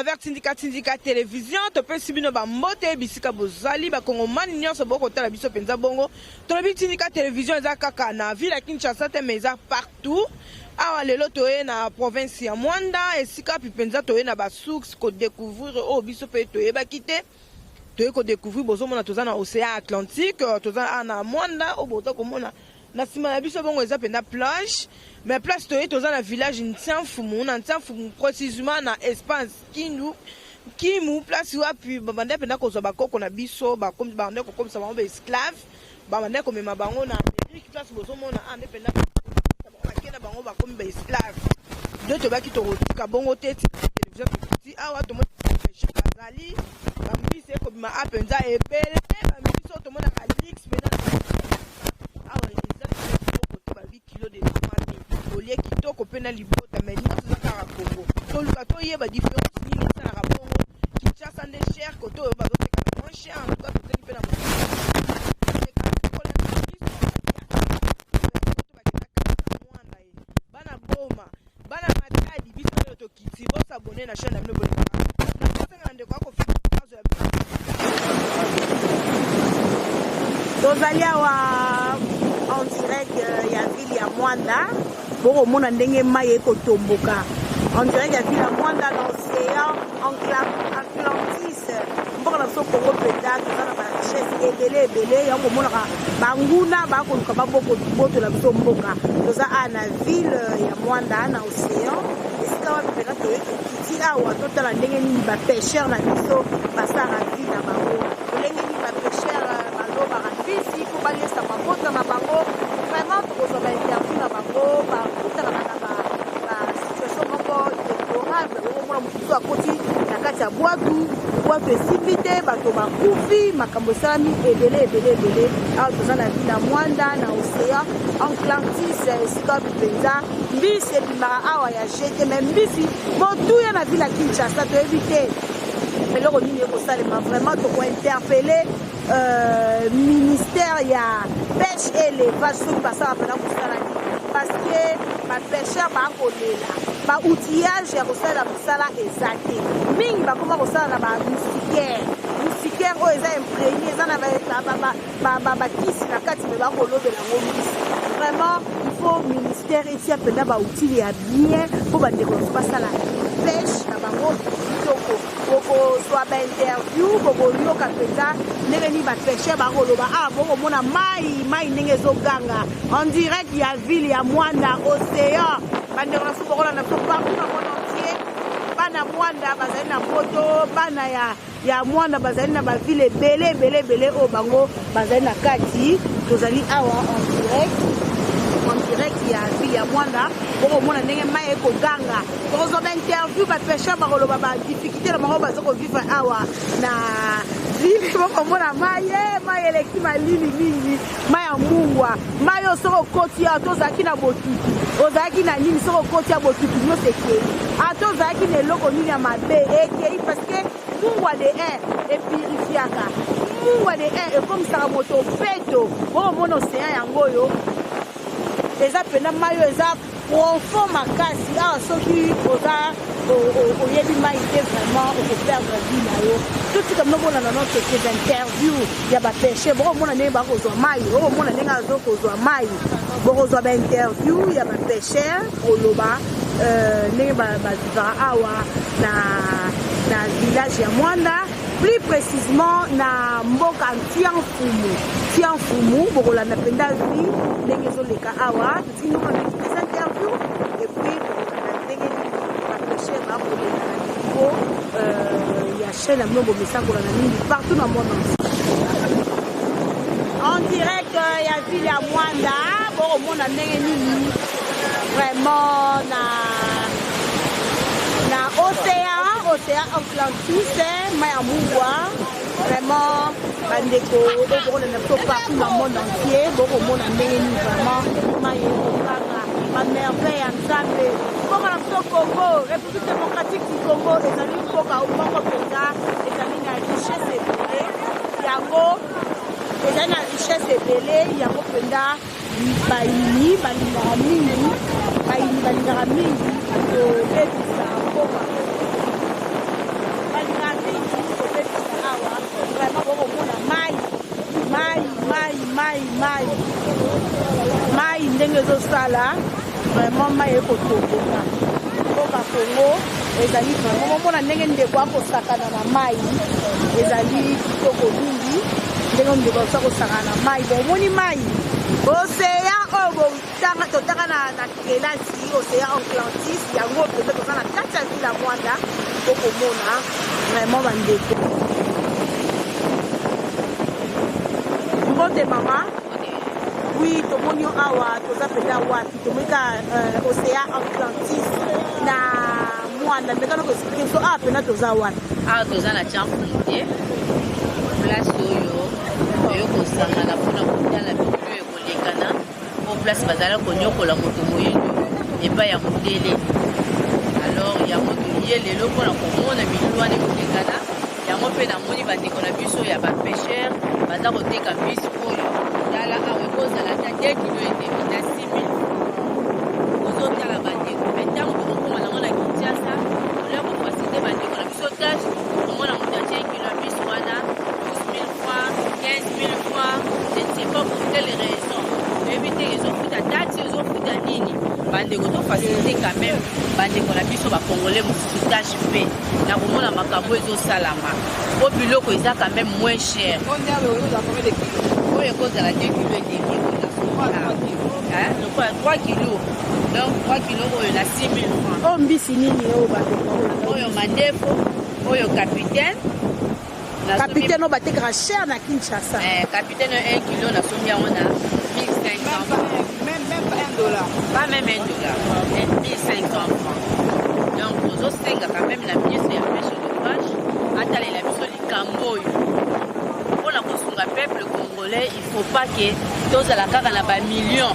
travers Tindika télévision, tu peux subir nos bambote, bisika bozali, ba Congomani nyon se boko tala biso penza bongo. Tolobi Tindika télévision eza kaka na ville à Kinshasa te mais eza partout. Awa lelo toye na province ya Mwanda, esika pi penza toye na ba source ko découvrir o biso pe toye ba kité. Toye ko découvrir bozo mona toza na océan Atlantique, toza na Mwanda o boto ko mona na sima na biso bongo eza pena plage. Mais place toye toza na village Ntianfumu, na Ntianfumu précisément na espace Kimu place wapi babande pena ko zo bakoko na biso ba comme bande ko comme ça ba esclave babande ko mema bango na Amérique place bozo mona ande pena bakena bango ba comme ba esclave de to baki to ka bongo tete télévision petit awa to mo bazali ba mbise ko bima apenza ebele ba mbiso to mona ka lix pena awa eza ba 8 kg de olie kitoko pena libota mais ni tozaka Congo toluka toyeba différence nini esalaka bongo Kinshasa nde cher koto oyo bazoteka moins cher en tout cas tozeli mpe na bana boma bana matadi biso oyo tokiti bosabone na chaîne na bino bolekaka nakosenga na ndeko akofika tozali awa en direct ya ville ya Mwanda bokomona ndenge mai ekotomboka en direct ya ville ya Mwanda na océan Atlantis mboka na biso Congo mpenza toza na bachese ebele yango omonaka banguna bakoluka babotola biso mboka toza a na ville ya Mwanda na océan esika wapi mpenza toye tokiti awa totala ndenge nini bapêcheur na biso basala vie na bango ndenge nini bapêcheur balobaka mbisi po baliesa mabota na bango vraiment tokozwa bainterview na bango bakutanaka na situation moko déplorable okomona mosusu akoti na kati ya bwatu esimbi te bato bakufi makambo esalami ebele awa toza na ville ya Mwanda na océan Atlantis esika wapi mpenza mbisi ebimaka awa ya jete me mbisi motuya na ville ya Kinshasa toyebi te eloko nini ekosalema vraiment tokointerpele ministère ya pêche et élevage soki basala mpena kosala nini parce que bapêcheur bakolela baoutillage ya kosalela mosala eza te mingi bakoma kosala na bamustikere oyo eza imprégné eza na bakisi na kati me bakolobela yango misi vraiment il faut ministère etia mpena baoutile ya bien mpo bandeko nyonso basala pêche na bango kitoko bokozwa bainterview bokoyoka mpenza ndenge nini bapêcheur bakoloba awa bokomona mai ndenge ezoganga en direct ya ville ya Mwanda océan bandeko na so bokolanda biso partout na monde entier bana Mwanda bazali na poto bana ya Mwanda bazali na baville ebele oyo bango bazali na kati tozali awa en direct ya ville ya Mwanda bokomona ndenge mai ekoganga tokozwa bainterview bapêcheur bakoloba badifficulté na bango baza kovivre awa na ville bokomona mai eleki malili mingi mai ya mungwa mai oyo soki okoti awa tozalaki na botutu ozalaki na nini soki okoti ya botutu nyonso ekei ata ozalaki na eloko nini ya mabe ekei parce que mungwa de air epurifiaka mungwa de air ekomisaka moto peto bokomona océan yango oyo eza pena mai oyo eza profond makasi awa soki oza oyebi mai te vraiment okoperdre vie na yo totika mnobona na notre interview ya bapêche bokomona ndenge bakozwa mai bokomona ndenge azokozwa mai bokozwa bainterview ya bapêcheur koloba ndenge bazivaka awa na village ya Mwanda plus précisément na mboka Ntianfumu bokolanda mpenza vi ndenge ezoleka awa totiki nonga des interviews et puis ndenge bapêcheur bakoleka na niveau ya chaîne ya mnobo misakolana nini partout na monde en direct ya ville ya Mwanda bokomona ndenge nini vraiment na océan Atlantis mai ya mungwa vraiment bandeko bokolanda biso partout na monde entier bokomona ndenge nini vraiment mai ekokanga bamerveille ya Nzambe mboka na biso Congo République démocratique du Congo ezali mboka moko mpenza ezali na richesse ebele yango ezali na richesse ebele yango mpenza bayini balingaka mingi kobebisa mboka awa vraiment bokomona mai ndenge ezosala vraiment mai ekotoboka mpo bakongo ezali vraiment bomona ndenge ndeko akosakana na mai ezali kitoko mingi ndenge ndeko akosa kosakana na mai bomoni mai oseya oyo totaka na kelasi oseya Atlantis yango peut-être toza na kati ya ville ya Mwanda bokomona vraiment bandeko mbote mama. Oui, tomoni awa toza penda wapi tomika Océan Atlantis na Mwanda mekano ko expliquer so a pena toza wapi toza na Champ-Frontier place oyo kosangana mpona kotala biloko ekolekana po place bazala konyokola moto moyindo epai ya mondele alors yango toye lelo mpona komona biloko wana ekolekana yango mpe namoni bandeko na biso ya bapêcheur baza koteka mbisi oyo tala awa ekozala ta 2 kilo edemi na 6 000 ozotala bandeko me ntango tokokoma nango na Kinshasa olia kofasite bandeko na biso tashe omona moto atie kilo ya mbisi wana 12 000 francs 15 000 francs je ne sais pas pour quelle raison oyebi te ezofuta dati ezofuta nini bandeko tofasite quand même bandeko na biso bakongole mosusu tashe mpe na komona makambo ezosalama po biloko eza quand même moins cher oyo ekozala 2 kilo edemi lokola 3 kilo donc 3 kilo oyo na 6 000 francs oyo mbisi nini oyo bandeko oyo mandefo oyo capitaine oyo batekaka cher na Kinshasa capitaine 1 kilo na sombi yango na 1500 francs pas même $1 1500 francs donc ozosenga quand même na ministre ya pêche élevage atalela biso likambo oyo mpona kosunga peuple congolais il faut pas que tozala kaka na bamillion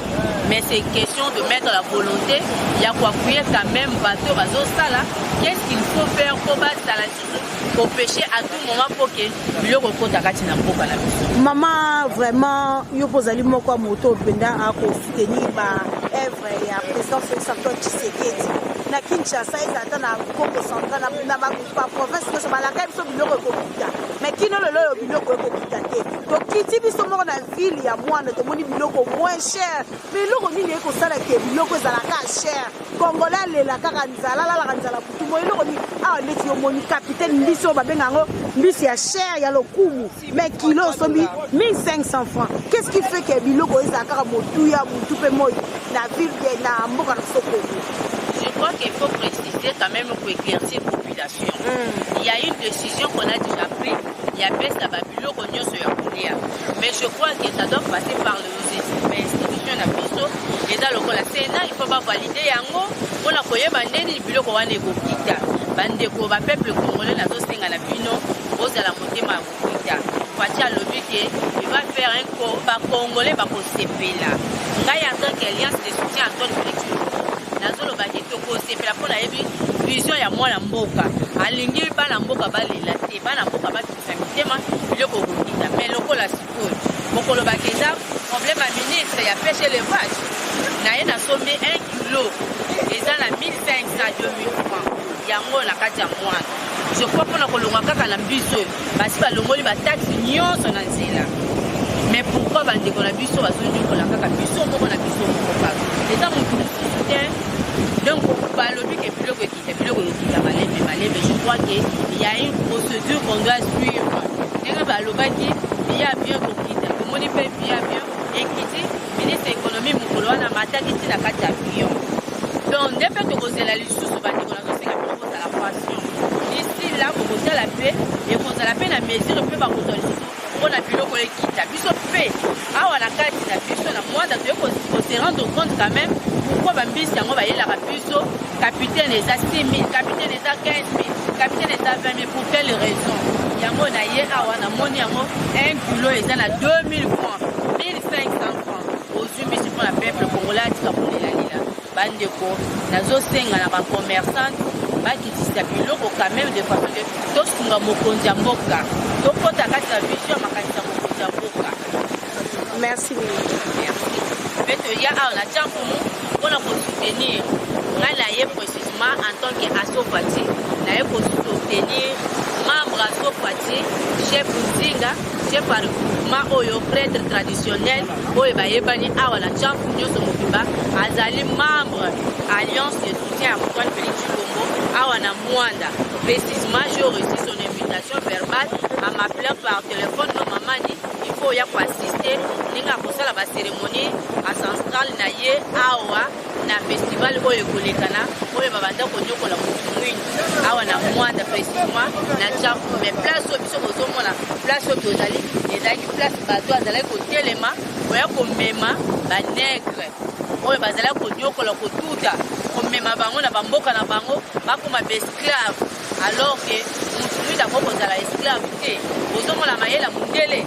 mais c'est question de mettre la volonté ya koappuyer quand même bato bazosala qu'est-ce qu'il faut faire po basala lisusu kopêcher à tout moment po ke biloko ekota kati na mboka na biso mama vraiment yo mpo ozali moko ya moto openda akosoutenir baevre ya président Félix Antoine Tshisekedi na Kinshasa ezalata na Congo central na baprovince nyonso balaka biso biloko ekokita mais kino lelo oyo biloko ekokita te tokiti biso moko na ville ya Mwanda tomoni biloko moins cher biloko nini ekosala ke biloko ezalaka cher congolais alela kaka nzala alalaka nzala butu mo eloko nini awa neti yomoni capitaine mbisi oyo babenga yango mbisi ya cher ya lokumu mais kilo osombi 1500 francs qu'est-ce qui fait que biloko ezala kaka motuya butu mpe moi na ville na mboka na Sokolo. Je crois qu'il faut préciser quand même pour éclaircir la population. Il y a une décision qu'on a déjà prise. Il y a baisse à Babylone, mais je crois que ça doit passer par les institutions de la PISO. Et dans le Sénat, il faut pas valider yango. On a koye bandeni biloko ko wane ko kita. Bande ko ba peuple congolais na zo senga na bino, oza la motema ko kita. Fatia lobi que il va faire un ko ba congolais ba ko sepela. Ngai en tant qu'alliance de soutien Antoine Félix nazolo baki tokosepela mpona yebi vision ya mwana mboka alingi bana mboka balela te bana mboka bakisa mitema biloko kokita mais lokola sikoyo bokolobaka eza problème ya ministre ya pêche élevage na ye nasombi 1 kilo eza na 1500 2000 francs yango na kati ya mwana je crois mpona kolongwa kaka na mbiso oyo basi balongoli bataxe nyonso na nzela mais pourquoi bandeko na biso bazonyokola kaka biso moko na biso moko kaka eza motu te donc balobi ke biloko ekita malebe je crois que il y a une procédure qu'on doit suivre ndenge balobaki biya bien kokita tomoni mpe biya bien ekiti ministre économie mokolo wana mataki ntina kati ya avion donc nde mpe tokozela lisusu bandeko nazosenga mpe kozala passion ici là kokozala mpe ekozala mpe na mesure mpe bakozwa lisusu mpona biloko ekita biso mpe awa na kati na biso na Mwanda toye kose rendre compte quand même pourquoi bambisi yango bayelaka biso capitaine eza 6 000 capitaine eza 15 000 capitaine eza 20 000 pour quelle raison yango na ye awa namoni yango 1 kilo eza na 2000 francs 1500 francs ozwi mbisi mpona peuple congolais atika kolelalela bandeko nazosenga na bacommerçante bakitisa biloko quand même de façon de tosunga mokonzi ya mboka tokota kati ya vision makanisa mokonzi ya mboka. Merci. Mpe toya awa na Champ-Frontier mpona kosoutenir ngai na ye précisément en tant que asofati na ye kosoutenir membre à Sofati, chef Nzinga, chef regroupement Oyo, prêtre traditionnel, Oyo Bayebani, Awala Champ, Nyoso Mokiba, Azali membre Alliance de soutien à Antoine Félix Chilombo, Awana Mwanda. Précisément, j'ai reçu son invitation verbale à m'appeler par téléphone. Non, maman dit il faut y assister. Ninga kosala ba cérémonie à Central Naye, Awa, na festival Oyo Kolekana, Oyo Babanda Konyokola Moutoumouine, Awa na Mwanda précisément, na Tchakou. Mais place au biso kozomona, place au Tozali, et là, place bateau azala côté lema, Oya Komema, ba nègre. Oyo bazala konyokola kotuta, Komema bango na bamboka na bango, bakoma besclave. Alors que Moutoumouine d'abord kozala esclave, ozomona mayela mundele.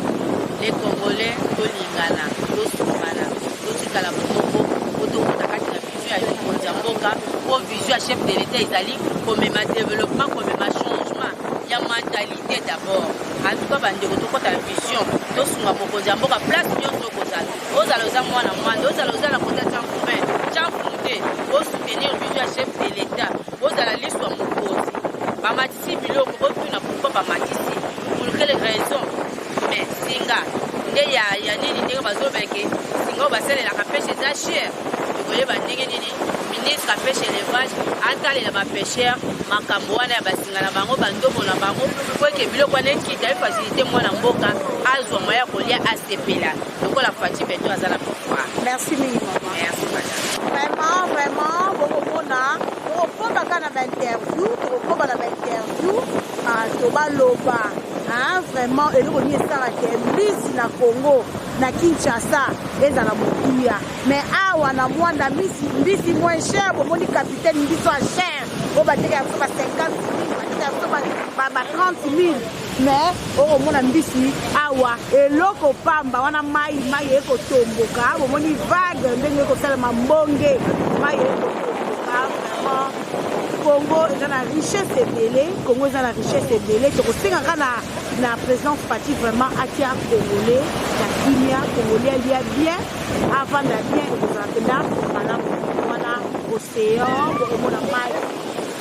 Les Congolais, Tolingana, Tosumana, Totikala Moko, Otokotakati na vision ya Konjamboka, pour vision à chef de l'État Isali, comme ma développement, comme ma changement, il y a mentalité d'abord. En tout cas, Bandeko Tokota vision, Tosunga Konjamboka, place Nyonso Kozala, Ozaloza Mwana Mwana, Ozaloza la Kota Tchampouin, Tchampouin, pour soutenir vision à chef de l'État, Ozala l'histoire Mokosi. Bamatisi Biloko, Otuna pourquoi Bamatisi, pour quelle raison? Mais singa nde ya nini ndenge bazobeke singa basalela ka pêche za cher koyeba ndenge nini ministre a pêche élevage atalela ba pêcheur makambo wana ya basinga na bango bandomo na bango po ke biloko wana ekita facilité mwana mboka azwa moya kolia asepela lokola Fati Beto azala pouvoir. Merci mingi maman. Merci madame. Vraiment bokomona tokokoba kana ba interview tokokoba na ba interview tobaloba vraiment eloko nini esalaka mbisi na Congo na Kinshasa ezala mokuya mais awa na Mwanda mbisi moins cher bomoni capitaine mbiso a cher oyo bateka yango ba 50 000 bateka yango ba 30 000 mais okomona mbisi awa eloko pamba wana mai ekotomboka bomoni vague ndenge ekosalema mbonge mai ekotomboka vraiment Congo est dans la richesse ebele, Congo est dans la richesse ebele. Donc c'est quand la présidence Fati vraiment attiré Congolais, la Kimia Congolais il y a bien avant la bien aux Antilles, voilà océan, on a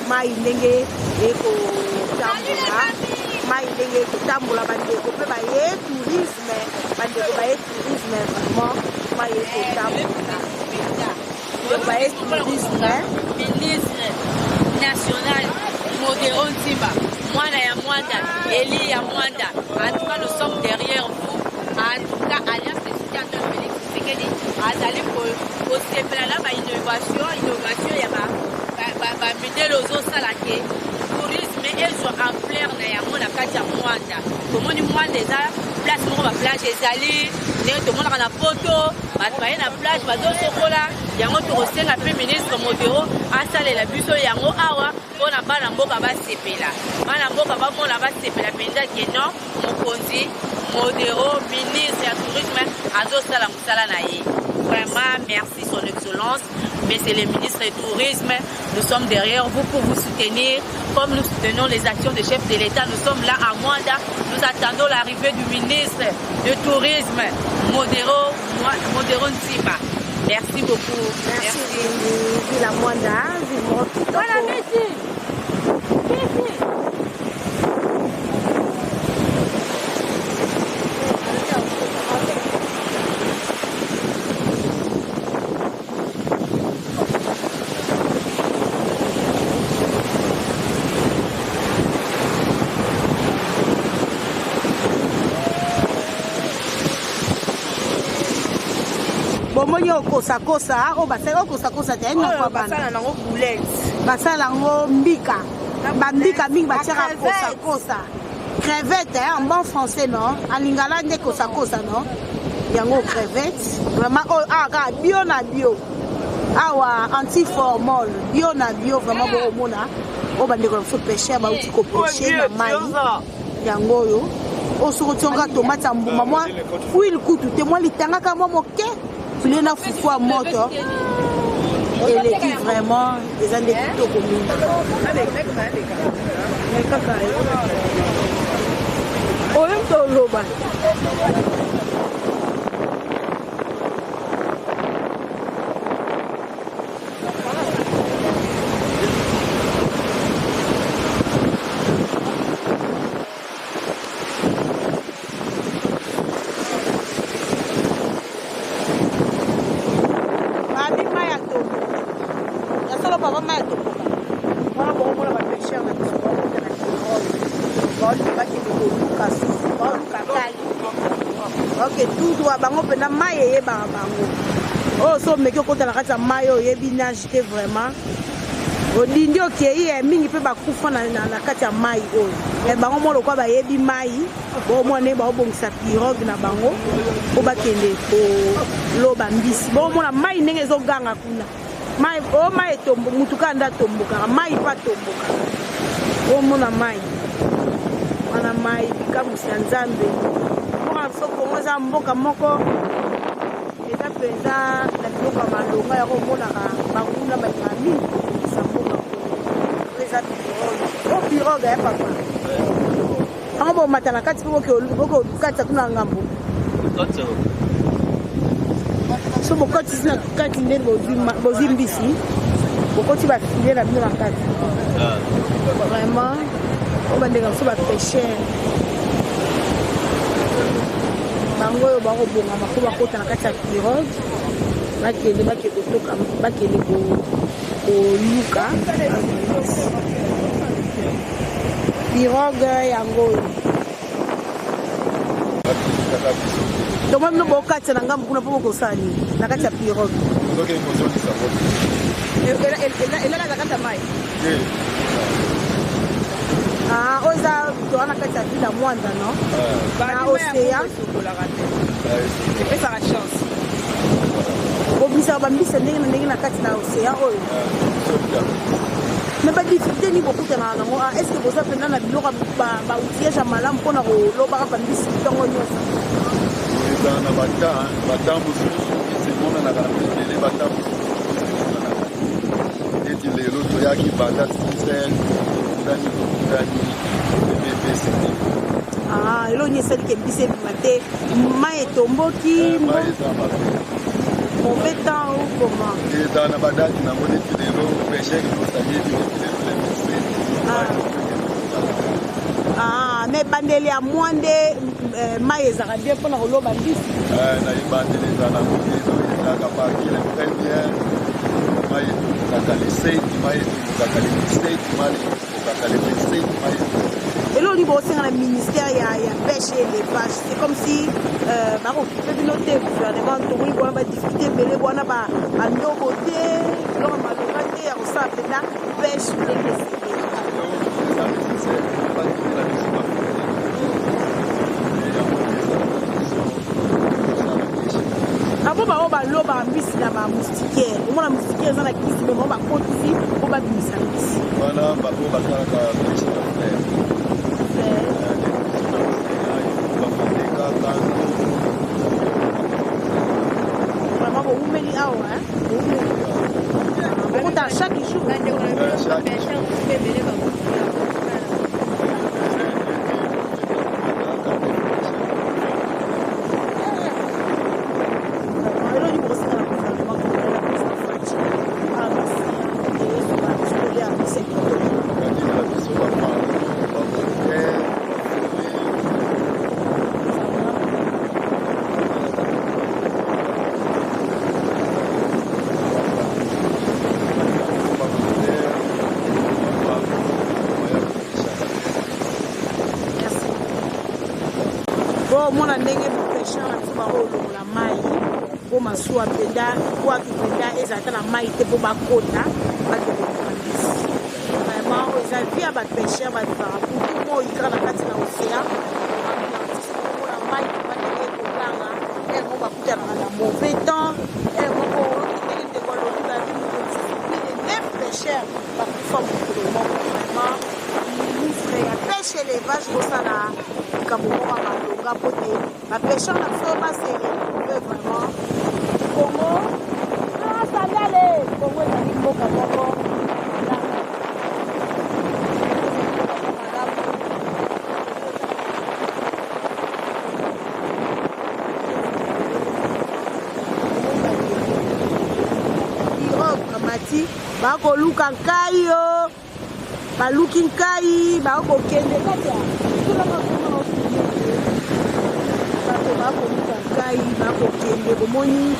mai ndenge eko tambola, mai ndenge eko tambola bandeko pe baye tourisme, bandeko baye tourisme vraiment mai eko tambola. Donc baye tourisme, ministre national Modéro Ntimba, Mwana ya Mwanda, Eli ya Mwanda. En tout cas, nous sommes derrière vous. En tout cas, Alliance de soutien de Félix Tshisekedi, Azali pour sepela la innovation, il y a mener les autres salariés. Tourisme et soit en plein na ya mona kati ya Mwanda. Comment ni Mwanda eza place moko ba plage ezali, ndenge to mona na poto, bato baye na plage bazo sokola. Yango tokosenga pe ministre Modéro asalela biso yango awa mpona bana mboka basepela bana mboka bamona basepela mpenza ke non mokonzi Modéro ministre ya tourisme azosala mosala na ye. Vraiment merci son excellence, monsieur le ministre du tourisme, nous sommes derrière vous pour vous soutenir comme nous soutenons les actions des chefs de l'État. Nous sommes là à Mwanda, nous attendons l'arrivée du ministre du tourisme Modéro Ntimba. Merci beaucoup. Merci. La Mwanda, voilà, merci. Bomoni okosakosa o basala okosakosa te na kwa basala nango boulette basala ngo mbika bambika mingi batiaka kosakosa crevette en bon français non en lingala nde kosakosa non yango crevette vraiment oh aka bio na bio awa antiformol bio na bio vraiment bomona o bandeko na faut pêcher ba uti ko pêcher na mai yango yo osokotionga tomate ya mbuma mwa huile kutu te mwa litangaka mwa moke filet na fufu à moto eleki vraiment eza nde kitoko mingi oyo toloba ke tout droit bango pena mai eyebaka bango oyo so omeki okota na kati ya mai oyo oyebi nage te vraiment olindi okei mingi mpe bakufa na kati ya mai oyo bango mo lokwa bayebi mai bomona baobongisa pirogue na bango po bakende koloba mbisi bomona mai ndenge ezoganga kuna mai etombo mutuka nda tombokaka mai mpe atombokaka bomona mai wana mai likamwisi ya nzambe mboka biso kongo eza mboka moko eza mpenza na biloko ya malonga yango omonaka banguna bayaka mingi kokokisa mboka oyo eza pirogue o pirogue ya papa yango bomata na kati mpe bokokatisa kuna na ngambo so bokotisi na kati ndeni bozwi mbisi bokoti bafile na bino na kati vraiment oyo bandeka moso bapesher bango oyo bakobongama mpo bakota na kati ya pirogue bakende koluka pirogue yango oyo tomoi bino bokatisa na ngambo kuna mpo bokosala nini na kati ya pirogue elaka na kati ya mai oyo eza toa na kati ya ville ya mwanda no na océan epesaka chance obisaka bambisa ndenge na ndenge na kati na océan oyo me badifficulté nini bokutana nango est ce que boza mpena na biloko baoutillage ya malamu mpona kolobaka bambisi ntongo nyonso ezala na bata mosusu esemonanaka na ebele bata mosusu eti lelo toyaki bata 6 elo nini esaliki mbisi ebima te mai etomboki mauvais temps ou comment ezala na badati nango neti lelo pesheke tosalieti me ebandeli ya mwa nde mai ezalaka bien mpona koloba mbisi na ebandeli ezala nango ezalaka bakile première mai ezaka leseti mai ezaka leseti mai elo ni bosenga na ministère ya pêche et élevage c'est comme si bakokipe bino te gouvernement tomoni bona badifficulté ebele bona bandobo te biloko malonga te ya kosala mpena pêche ndenge abo bao balobaka mbisi na bamoustiquaire omona moustiquaire eza na kisi me bao bakotisi po babimisa mbisi wana bao basalaka pêche na fer vraiment boumeli awa bokota chaque jour mona ndenge bapesher na biso baolongola mai mpo masuwa mpenda waki mpenda ezalaka na mai te mpo bakota bakendeka mbisi vraiment oyo eza vi ya bapesher balivaka kutu mo oyikaka na kati na océan omona mai bandenge ekokanga ere moko bakutanaka na mauvais temps ere moko ndenge ndeko alobi babi plus de 9 pêcheurs bakufa mokolo moko vraiment ministre ya pêche élevage kosala likambo moko ya malonga mpo te bapêcheur na biso basere mpe vraiment kongo sandale kongo ezali mboka moko mati bakoluka nkai yo baluki nkai bakokende kati bato bakoluka nkai bakokende komoni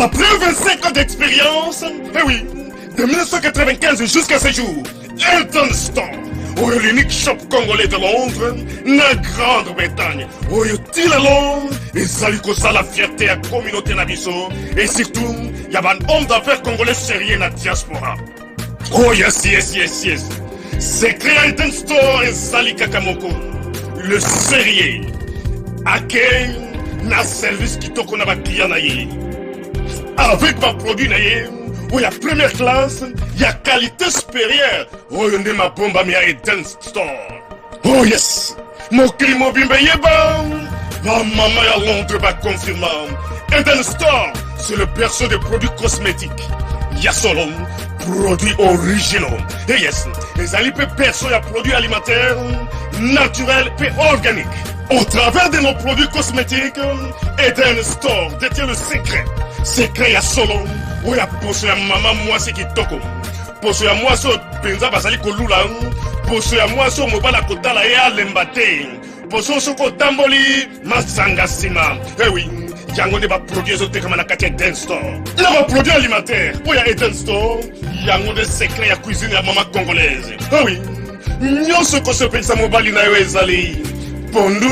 Après 25 ans d'expérience, eh oui, de 1995 jusqu'à ce jour, Elton Store, l'unique shop congolais de Londres, na Grande-Bretagne, il est Londres, et ça lui cause la fierté à la communauté nabiso, et surtout, il y a un homme d'affaires congolais sérieux dans la diaspora. Oh yes. C'est créé Elton Store et Zali Kakamoko, le sérieux, à quel na service qui t'a qu'on a client naïe. Avec ma produit naïe, où il y a première classe, il y a qualité supérieure. Oh, il y a ma bombe à mi Elton Store. Oh yes, mon crime bimbe yeba. Ma maman à Londres va confirmer. Elton Store, c'est le perso des produits cosmétiques. Il y a solo produits originaux. Et yes, les alipes perso il y a produits alimentaires, naturels et organiques. Au travers de nos produits cosmétiques, Elton Store détient le secret. Secret ya solo, où ya poso ya maman moi c'est qui toko. Poso ya moi so penza basali kolula, poso ya moi so mobala kotala ya lembate. Poso so ko tamboli masanga sima. Eh oui, yango ne ba produit zote kama na kati Elton Store. Na ba produit alimentaire, où ya Elton Store, yango de secret ya cuisine ya maman congolaise. Eh oui, nyonso ko so penza mobali na yo ezali. Pondu,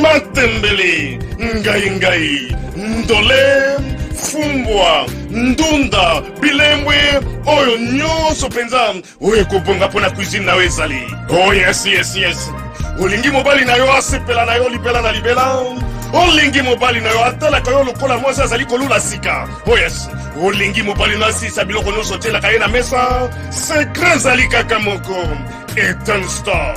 matembele, ngai, ndole, fumbwa, ndunda, bilembwe, oyo nyonso penza, oyo kobonga pona cuisine na ezali. Oh yes. Olingi mobali na yo asepela na yo libela na libela. Olingi mobali na yo atala kayo lokola mwasi azali kolula sika. Oh yes. Olingi mobali na sisa biloko nyonso tela kaye na mesa. Secret zali kaka moko. Elton Store.